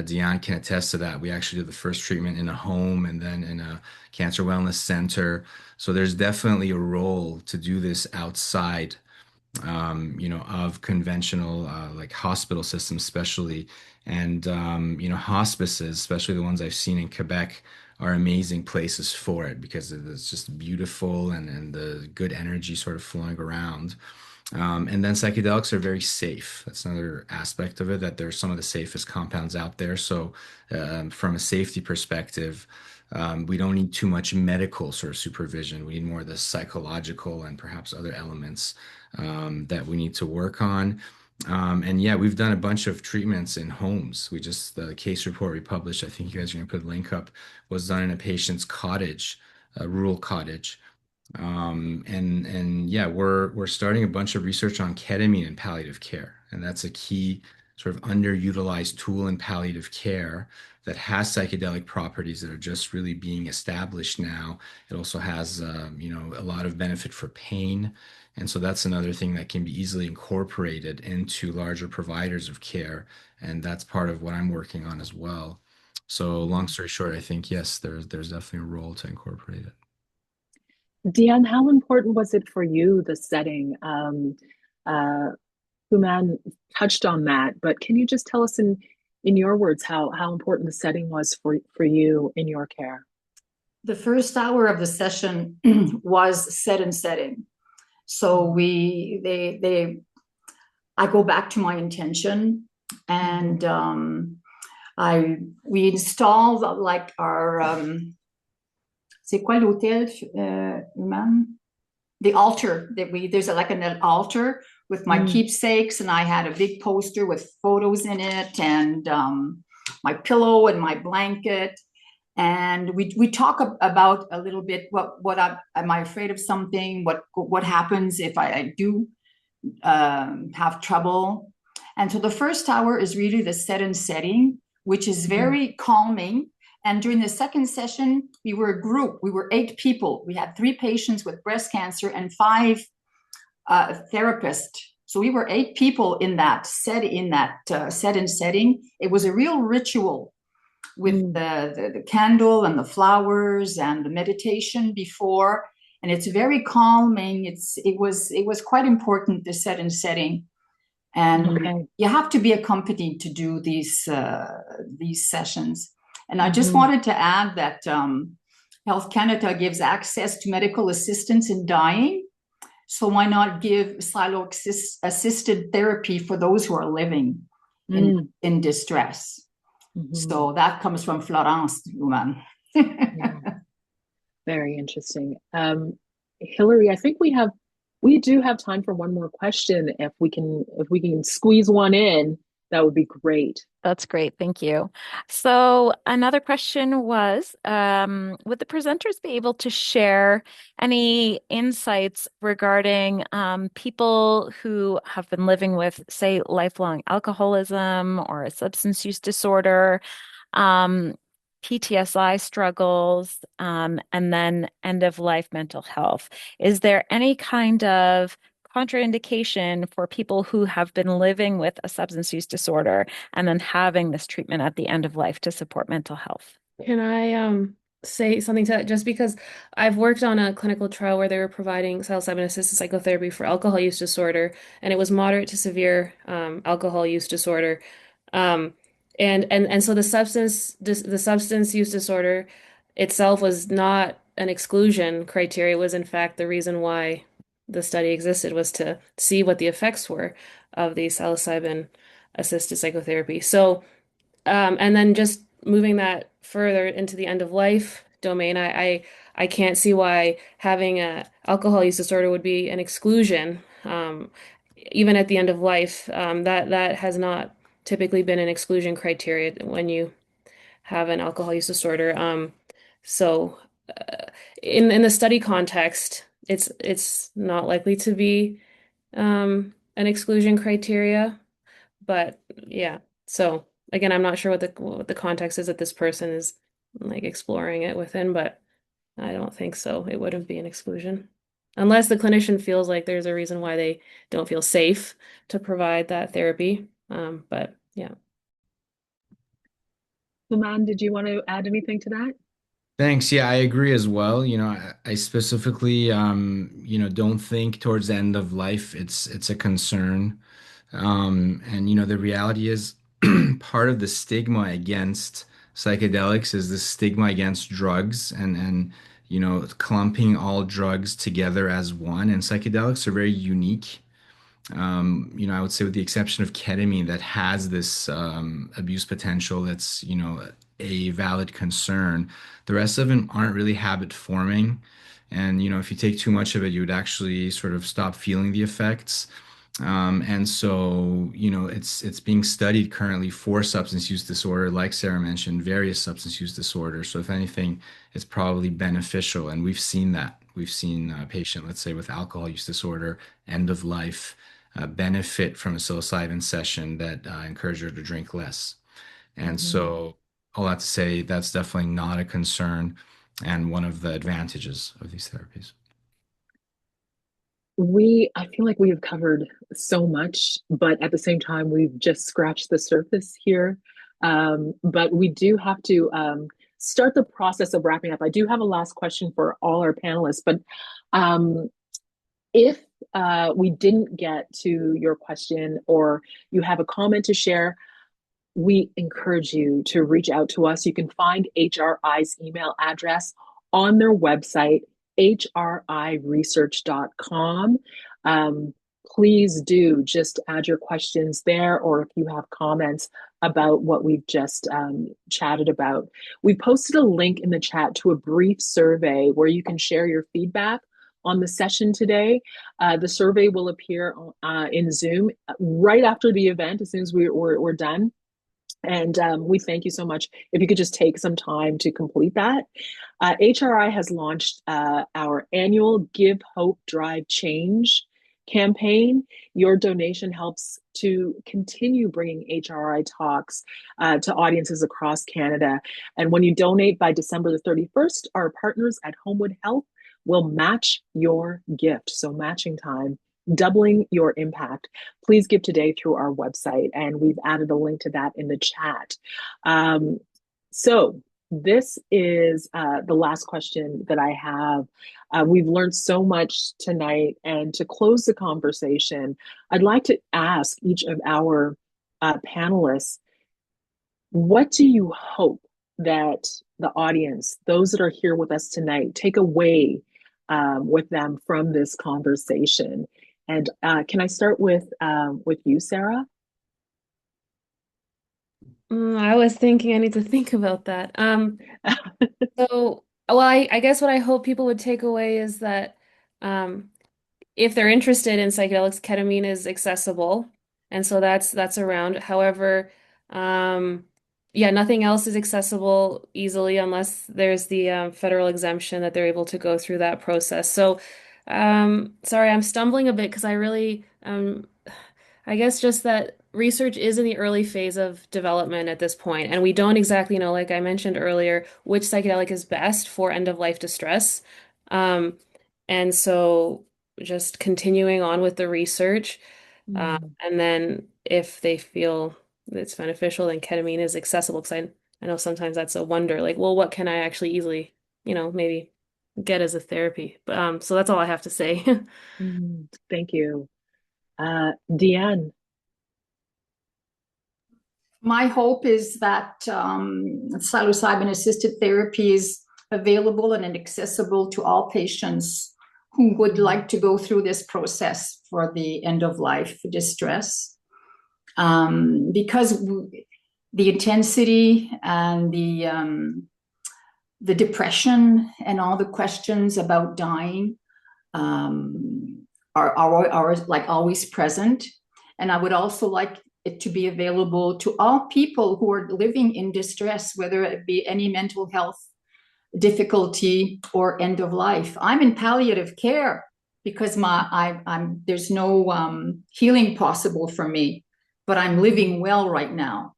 Dion can attest to that. We actually did the first treatment in a home and then in a cancer wellness center. So there's definitely a role to do this outside of conventional like hospital systems, especially. And, hospices, especially the ones I've seen in Quebec, are amazing places for it because it's just beautiful and the good energy sort of flowing around. And then psychedelics are very safe. That's another aspect of it, that they're some of the safest compounds out there. So, from a safety perspective, we don't need too much medical sort of supervision. We need more of the psychological and perhaps other elements that we need to work on. And yeah, we've done a bunch of treatments in homes. The case report we published, I think you guys are going to put a link up, was done in a patient's cottage, a rural cottage. And yeah, we're starting a bunch of research on ketamine in palliative care, and that's a key sort of underutilized tool in palliative care that has psychedelic properties that are just really being established now. It also has, a lot of benefit for pain, and so that's another thing that can be easily incorporated into larger providers of care, and that's part of what I'm working on as well. So, long story short, I think yes, there's definitely a role to incorporate it. Dion, how important was it for you, the setting? Uh, Human touched on that, but can you just tell us in your words how important the setting was for you in your care? The first hour of the session was set and setting. So I go back to my intention, and we installed like our c'est quoi l'hôtel humain? The altar there's like an altar with my keepsakes, and I had a big poster with photos in it, and my pillow and my blanket. And we talk about a little bit what am I afraid of something? What happens if I do have trouble? And so the first hour is really the set and setting, which is very calming. And during the second session, we were a group. We were 8 people. We had 3 patients with breast cancer and 5 therapists. So we were 8 people in that set and setting. It was a real ritual with the candle and the flowers and the meditation before, and it's very calming. It was quite important, the set and setting, and you have to be accompanied to do these sessions. And I just wanted to add that Health Canada gives access to medical assistance in dying. So why not give psychedelic-assisted therapy for those who are living in distress? So that comes from Florence, Human. Very interesting. Hillary, I think we do have time for one more question. If we can squeeze one in, that would be great. That's great. Thank you. So another question was, would the presenters be able to share any insights regarding people who have been living with, say, lifelong alcoholism or a substance use disorder, um, PTSI struggles, and then end of life mental health? Is there any kind of contraindication for people who have been living with a substance use disorder and then having this treatment at the end of life to support mental health? Can I say something to that? Just because I've worked on a clinical trial where they were providing psilocybin-assisted psychotherapy for alcohol use disorder, and it was moderate to severe alcohol use disorder. Um, and so the substance use disorder itself was not an exclusion criteria. It was in fact the reason why the study existed, was to see what the effects were of the psilocybin-assisted psychotherapy. So. And then just moving that further into the end of life domain, I can't see why having a alcohol use disorder would be an exclusion, even at the end of life. That has not typically been an exclusion criteria when you have an alcohol use disorder. So in the study context, it's not likely to be an exclusion criteria. But yeah, so again, I'm not sure what the context is that this person is like exploring it within, but I don't think so. It wouldn't be an exclusion. Unless the clinician feels like there's a reason why they don't feel safe to provide that therapy. But yeah. Suman, did you want to add anything to that? Thanks. Yeah, I agree as well. I specifically, don't think towards the end of life it's a concern. And the reality is part of the stigma against psychedelics is the stigma against drugs and clumping all drugs together as one. And psychedelics are very unique. I would say with the exception of ketamine that has this abuse potential that's, a valid concern. The rest of them aren't really habit forming. And, if you take too much of it, you would actually sort of stop feeling the effects. And so, it's being studied currently for substance use disorder, like Sarah mentioned, various substance use disorders. So if anything, it's probably beneficial. And we've seen that. We've seen a patient, let's say, with alcohol use disorder, end of life, benefit from a psilocybin session that encouraged her to drink less. And Mhm. so all that to say, that's definitely not a concern and one of the advantages of these therapies. I feel like we have covered so much, but at the same time, we've just scratched the surface here. But we do have to start the process of wrapping up. I do have a last question for all our panelists, but um, if we didn't get to your question or you have a comment to share, we encourage you to reach out to us. You can find HRI's email address on their website, hriresearch.com. Um, please do just add your questions there, or if you have comments about what we've just chatted about. We posted a link in the chat to a brief survey where you can share your feedback on the session today. The survey will appear in Zoom right after the event, as soon as we're done. And we thank you so much. If you could just take some time to complete that. HRI has launched our annual Give Hope, Drive Change campaign. Your donation helps to continue bringing HRI talks to audiences across Canada. And when you donate by December the 31st, our partners at Homewood Health will match your gift. So matching time, doubling your impact. Please give today through our website, and we've added a link to that in the chat. So this is the last question that I have. We've learned so much tonight, and to close the conversation, I'd like to ask each of our panelists, what do you hope that the audience, those that are here with us tonight, take away with them from this conversation? And can I start with you, Sarah? I was thinking I need to think about that. So Well, I guess what I hope people would take away is that um, if they're interested in psychedelics, ketamine is accessible, and so that's around. However, um, yeah, nothing else is accessible easily unless there's the federal exemption that they're able to go through that process. So, sorry, I'm stumbling a bit because I really I guess just that research is in the early phase of development at this point, and we don't exactly know, like I mentioned earlier, which psychedelic is best for end of life distress. Um, and so just continuing on with the research, Mm. and then if they feel it's beneficial, then ketamine is accessible. Because I know sometimes that's a wonder, like, well, what can I actually easily, maybe get as a therapy? But so that's all I have to say. Thank you. Deanne. My hope is that psilocybin-assisted therapy is available and accessible to all patients who would like to go through this process for the end of life distress. Because the intensity and the depression and all the questions about dying are like always present. And I would also like it to be available to all people who are living in distress, whether it be any mental health difficulty or end of life. I'm in palliative care because there's no healing possible for me, but I'm living well right now.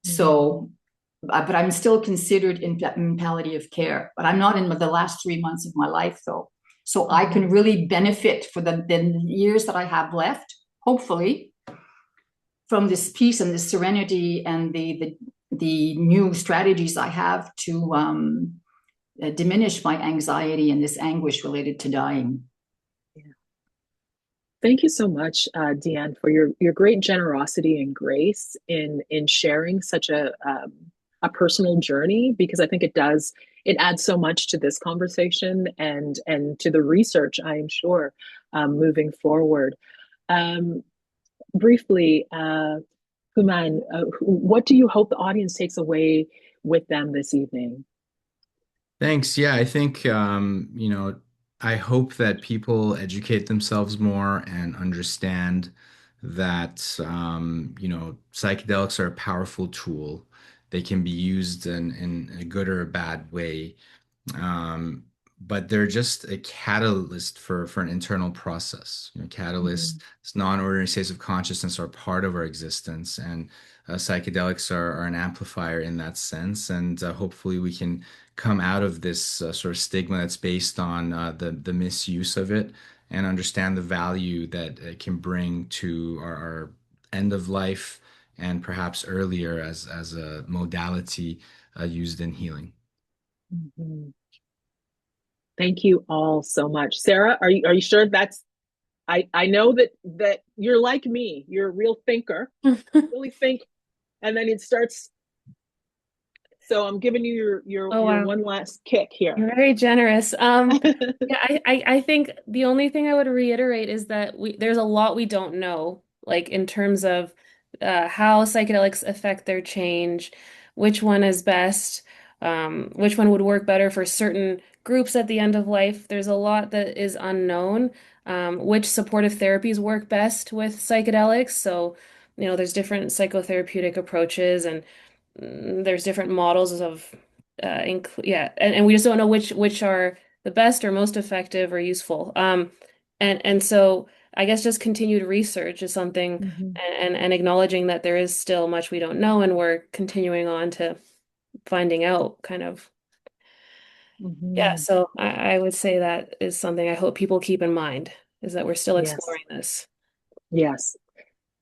So, but I'm still considered in palliative care. But I'm not in the last 3 months of my life, though. So I can really benefit for the years that I have left, hopefully, from this peace and this serenity and the new strategies I have to diminish my anxiety and this anguish related to dying. Thank you so much, Deanne, for your great generosity and grace in sharing such a personal journey, because I think it adds so much to this conversation and to the research, I am sure, moving forward. Briefly, Human, what do you hope the audience takes away with them this evening? Thanks. Yeah, I think, I hope that people educate themselves more and understand that, psychedelics are a powerful tool. They can be used in a good or a bad way. Um, but they're just a catalyst for an internal process. Mhm. Catalysts, non-ordinary states of consciousness are part of our existence, and psychedelics are an amplifier in that sense. And hopefully, we can come out of this sort of stigma that's based on the misuse of it, and understand the value that it can bring to our end of life and perhaps earlier as a modality used in healing. Mhm. Thank you all so much. Sarah, are you sure that's I know that you're like me. You're a real thinker. Really think, and then it starts. So I'm giving you Oh, your wow. one last kick here. You're very generous. Yeah, I think the only thing I would reiterate is that there's a lot we don't know, like in terms of how psychedelics affect their change, which one is best, which one would work better for certain groups at the end of life. There's a lot that is unknown, which supportive therapies work best with psychedelics. So, there's different psychotherapeutic approaches and there's different models of yeah, and we just don't know which are the best or most effective or useful. And so I guess just continued research is something, Mhm. and acknowledging that there is still much we don't know, and we're continuing on to finding out kind of. Yeah, Mhm. so I would say that is something I hope people keep in mind, is that we're still Yes. exploring this. Yes.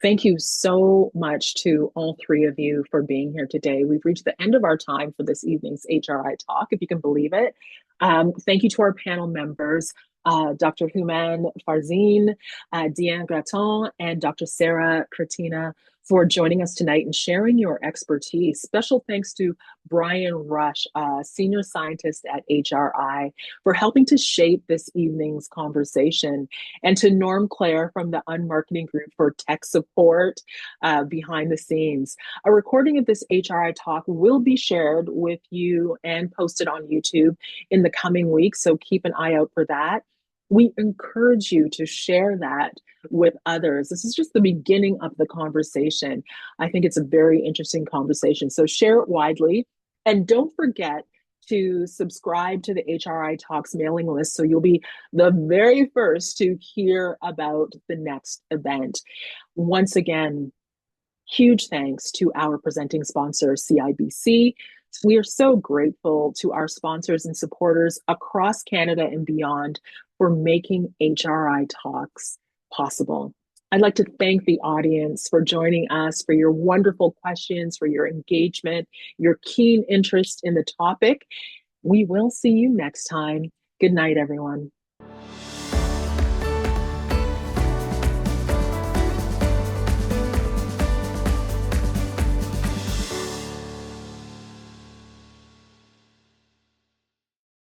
Thank you so much to all three of you for being here today. We've reached the end of our time for this evening's HRI Talk, if you can believe it. Thank you to our panel members, Dr. Human Farzin, Deanne Graton, and Dr. Sarah Kratina for joining us tonight and sharing your expertise. Special thanks to Brian Rush, Senior Scientist at HRI, for helping to shape this evening's conversation, and to Norm Claire from the Unmarketing Group for tech support behind the scenes. A recording of this HRI talk will be shared with you and posted on YouTube in the coming weeks, so keep an eye out for that. We encourage you to share that with others. This is just the beginning of the conversation. I think it's a very interesting conversation. So share it widely. And don't forget to subscribe to the HRI Talks mailing list so you'll be the very first to hear about the next event. Once again, huge thanks to our presenting sponsor, CIBC. We are so grateful to our sponsors and supporters across Canada and beyond for making HRI Talks possible. I'd like to thank the audience for joining us, for your wonderful questions, for your engagement, your keen interest in the topic. We will see you next time. Good night, everyone.